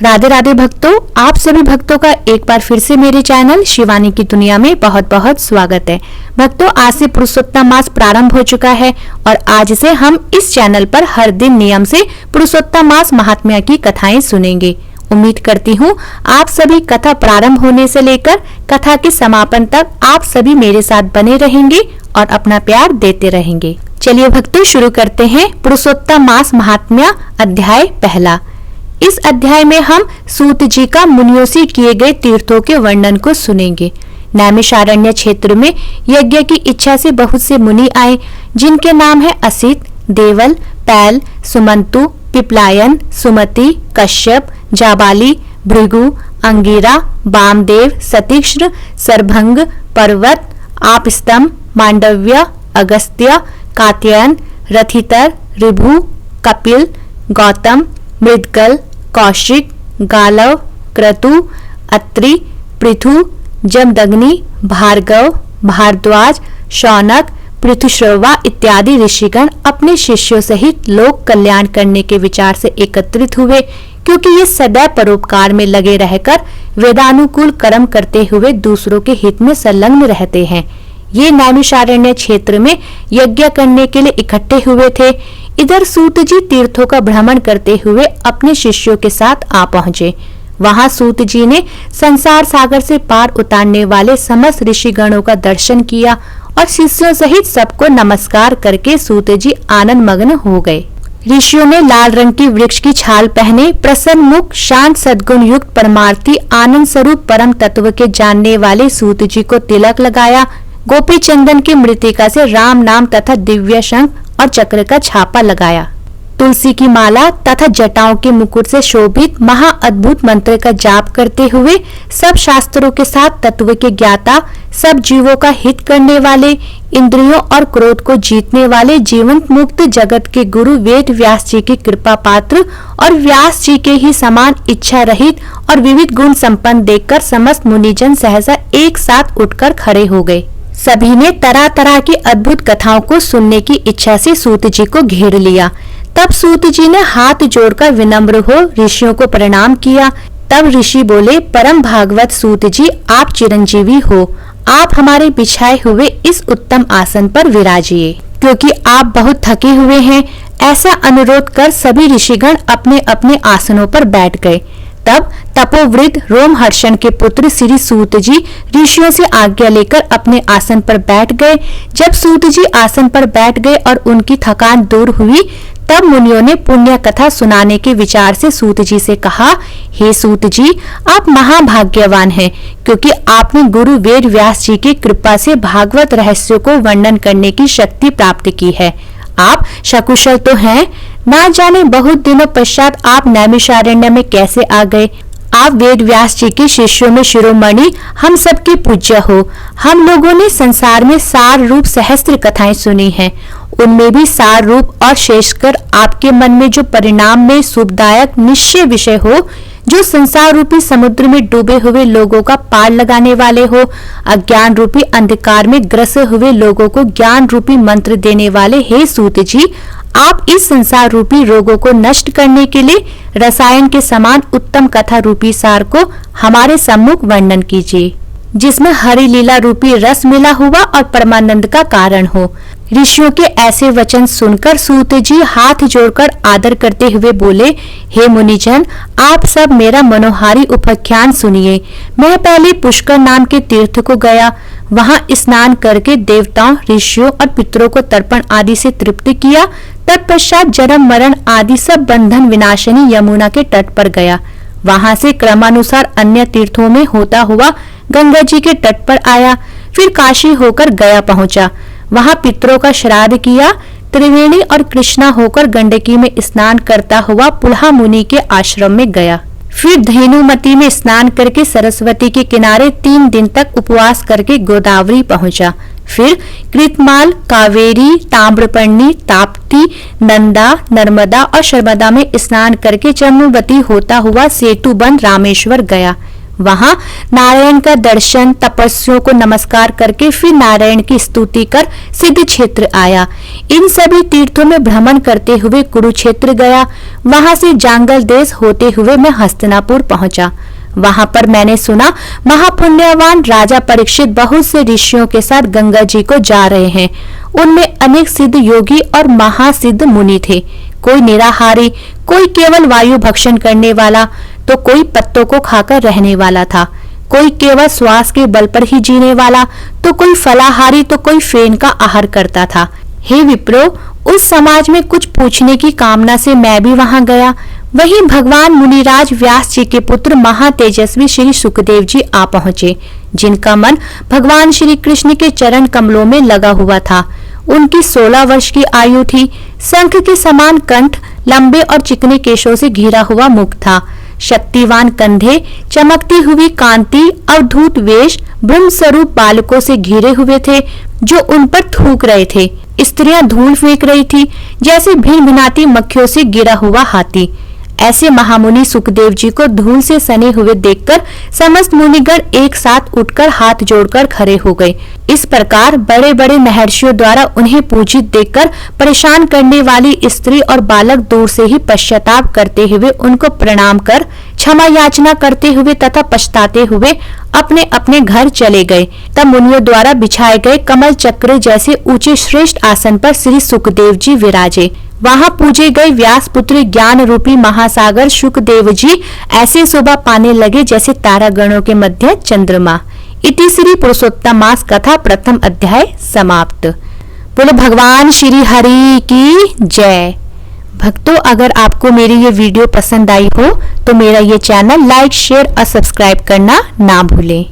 राधे राधे भक्तों, आप सभी भक्तों का एक बार फिर से मेरे चैनल शिवानी की दुनिया में बहुत बहुत स्वागत है। भक्तों, आज से पुरुषोत्तम मास प्रारंभ हो चुका है और आज से हम इस चैनल पर हर दिन नियम से पुरुषोत्तम मास महात्म्य की कथाएं सुनेंगे। उम्मीद करती हूँ आप सभी कथा प्रारंभ होने से लेकर कथा के समापन तक आप सभी मेरे साथ बने रहेंगे और अपना प्यार देते रहेंगे। चलिए भक्तों, शुरू करते हैं पुरुषोत्तम मास महात्म्य अध्याय पहला। इस अध्याय में हम सूत जी का मुनियों से किए गए तीर्थों के वर्णन को सुनेंगे। नैमिषारण्य क्षेत्र में यज्ञ की इच्छा से बहुत से मुनि आए, जिनके नाम है असित, देवल, पैल, सुमंतु, पिपलायन, सुमति, कश्यप, जाबाली, भृगु, अंगिरा, वामदेव, सतीक्ष्ण, सरभंग, पर्वत, आपस्तंभ, मांडव्य, अगस्त्य, कात्यायन, रथितर, ऋभु, कपिल, गौतम, मृदगल, कौशिक, गालव, क्रतु, अत्रि, पृथु, जमदग्नि, भार्गव, भारद्वाज, शौनक, पृथुश्रवा इत्यादि ऋषिगण अपने शिष्यों सहित लोक कल्याण करने के विचार से एकत्रित हुए, क्योंकि ये सदैव परोपकार में लगे रहकर वेदानुकूल कर्म करते हुए दूसरों के हित में संलग्न रहते हैं। ये नैमिषारण्य क्षेत्र में यज्ञ करने के लिए इकट्ठे हुए थे। इधर सूत जी तीर्थों का भ्रमण करते हुए अपने शिष्यों के साथ आ पहुंचे। वहां सूत जी ने संसार सागर से पार उतारने वाले समस्त ऋषिगणों का दर्शन किया और शिष्यों सहित सबको नमस्कार करके सूत जी आनंद मग्न हो गए। ऋषियों ने लाल रंग की वृक्ष की छाल पहने प्रसन्न मुख, शांत सद्गुण युक्त परमार्थी आनंद स्वरूप परम तत्व के जानने वाले सूत जी को तिलक लगाया। गोपी चंदन की मृतिका से राम नाम तथा दिव्य शंख और चक्र का छापा लगाया। तुलसी की माला तथा जटाओं के मुकुट से शोभित महा अद्भुत मंत्र का जाप करते हुए सब शास्त्रों के साथ तत्व के ज्ञाता, सब जीवों का हित करने वाले, इंद्रियों और क्रोध को जीतने वाले जीवंत मुक्त जगत के गुरु वेद व्यास जी के कृपा पात्र और व्यास जी के ही समान इच्छा रहित और विविध गुण संपन्न देखकर समस्त मुनिजन सहसा एक साथ उठकर खड़े हो गए। सभी ने तरह तरह की अद्भुत कथाओं को सुनने की इच्छा से सूत जी को घेर लिया। तब सूत जी ने हाथ जोड़कर विनम्र हो ऋषियों को प्रणाम किया। तब ऋषि बोले, परम भागवत सूत जी, आप चिरंजीवी हो। आप हमारे बिछाए हुए इस उत्तम आसन पर विराजिए, क्योंकि आप बहुत थके हुए हैं। ऐसा अनुरोध कर सभी ऋषिगण अपने अपने आसनों पर बैठ गए। तब तपोवृद्ध रोमहर्षण के पुत्र श्री सूत जी ऋषियों से आज्ञा लेकर अपने आसन पर बैठ गए। जब सूत जी आसन पर बैठ गए और उनकी थकान दूर हुई, तब मुनियों ने पुण्य कथा सुनाने के विचार से सूत जी से कहा, हे सूत जी, आप महाभाग्यवान हैं, क्योंकि आपने गुरु वेद व्यास जी की कृपा से भागवत रहस्यों को वर्णन करने की शक्ति प्राप्त की है। आप सकुशल तो हैं। ना जाने बहुत दिनों पश्चात आप नैमिषारण्य में कैसे आ गए। आप वेद व्यास जी के शिष्यों में शिरोमणि, हम सबके पूज्य हो। हम लोगों ने संसार में सार रूप सहस्त्र कथाएं सुनी हैं। उनमें भी सार रूप और शेषकर आपके मन में जो परिणाम में शुभदायक निश्चय विषय हो, जो संसार रूपी समुद्र में डूबे हुए लोगों का पार लगाने वाले हो, अज्ञान रूपी अंधकार में ग्रस्त हुए लोगों को ज्ञान रूपी मंत्र देने वाले, हे सूत जी, आप इस संसार रूपी रोगों को नष्ट करने के लिए रसायन के समान उत्तम कथा रूपी सार को हमारे सम्मुख वर्णन कीजिए, जिसमें हरि लीला रूपी रस मिला हुआ और परमानंद का कारण हो। ऋषियों के ऐसे वचन सुनकर सूत जी हाथ जोड़कर आदर करते हुए बोले, हे मुनिजन, आप सब मेरा मनोहारी उपाख्यान सुनिए। मैं पहले पुष्कर नाम के तीर्थ को गया। वहां स्नान करके देवताओं, ऋषियों और पितरों को तर्पण आदि से तृप्त किया। तत्पश्चात जन्म मरण आदि सब बंधन विनाशिनी यमुना के तट पर गया। वहां से क्रमानुसार अन्य तीर्थों में होता हुआ गंगा जी के तट पर आया। फिर काशी होकर गया पहुंचा। वहां पितरों का श्राद्ध किया। त्रिवेणी और कृष्णा होकर गंडकी में स्नान करता हुआ पुलहा मुनि के आश्रम में गया। फिर धेनुमती में स्नान करके सरस्वती के किनारे 3 दिन तक उपवास करके गोदावरी पहुंचा। फिर कृतमाल, कावेरी, ताम्रपर्णी, ताप्ती, नंदा, नर्मदा और शर्मदा में स्नान करके जम्मूवती होता हुआ सेतु बंद रामेश्वर गया। वहां नारायण का दर्शन, तपस्वियों को नमस्कार करके फिर नारायण की स्तुति कर सिद्ध क्षेत्र आया। इन सभी तीर्थों में भ्रमण करते हुए कुरुक्षेत्र गया। वहां से जांगल देश होते हुए मैं हस्तिनापुर पहुंचा। वहां पर मैंने सुना महापुण्यवान राजा परीक्षित बहुत से ऋषियों के साथ गंगा जी को जा रहे हैं। उनमें अनेक सिद्ध योगी और महासिद्ध मुनि थे। कोई निराहारी, कोई केवल वायु भक्षण करने वाला, तो कोई पत्तों को खाकर रहने वाला था। कोई केवल श्वास के बल पर ही जीने वाला, तो कोई फलाहारी, तो कोई फेन का आहार करता था। हे विप्रो, उस समाज में कुछ पूछने की कामना से मैं भी वहां गया। वहीं भगवान मुनिराज व्यास जी के पुत्र महातेजस्वी श्री सुखदेव जी आ पहुंचे, जिनका मन भगवान श्री कृष्ण के चरण कमलों में लगा हुआ था। उनकी 16 वर्ष की आयु थी। शंख के समान कंठ, लंबे और चिकने केशों से घिरा हुआ मुख था। शक्तिवान कंधे, चमकती हुई कांति, अवधूत वेश, ब्रह्म स्वरूप बालकों से घिरे हुए थे जो उन पर थूक रहे थे। स्त्रियां धूल फेंक रही थी जैसे भिनभिनाती मक्खियों से गिरा हुआ हाथी। ऐसे महामुनि सुखदेव जी को धूल से सने हुए देखकर समस्त मुनिगण एक साथ उठकर हाथ जोड़कर खड़े हो गए। इस प्रकार बड़े बड़े महर्षियों द्वारा उन्हें पूजित देखकर परेशान करने वाली स्त्री और बालक दूर से ही पश्चाताप करते हुए उनको प्रणाम कर क्षमा याचना करते हुए तथा पछताते हुए अपने अपने घर चले गए। तब मुनियों द्वारा बिछाए गए कमल चक्र जैसे ऊंचे श्रेष्ठ आसन पर श्री सुखदेव जी विराजे। वहां पूजे गए व्यास पुत्र ज्ञान रूपी महासागर सुखदेव जी ऐसे शोभा पाने लगे जैसे तारागणों के मध्य चंद्रमा। इति श्री पुरुषोत्तमास कथा प्रथम अध्याय समाप्त। बोलो भगवान श्री हरि की जय। भक्तों, अगर आपको मेरी ये वीडियो पसंद आई हो तो मेरा ये चैनल लाइक, शेयर और सब्सक्राइब करना ना भूलें।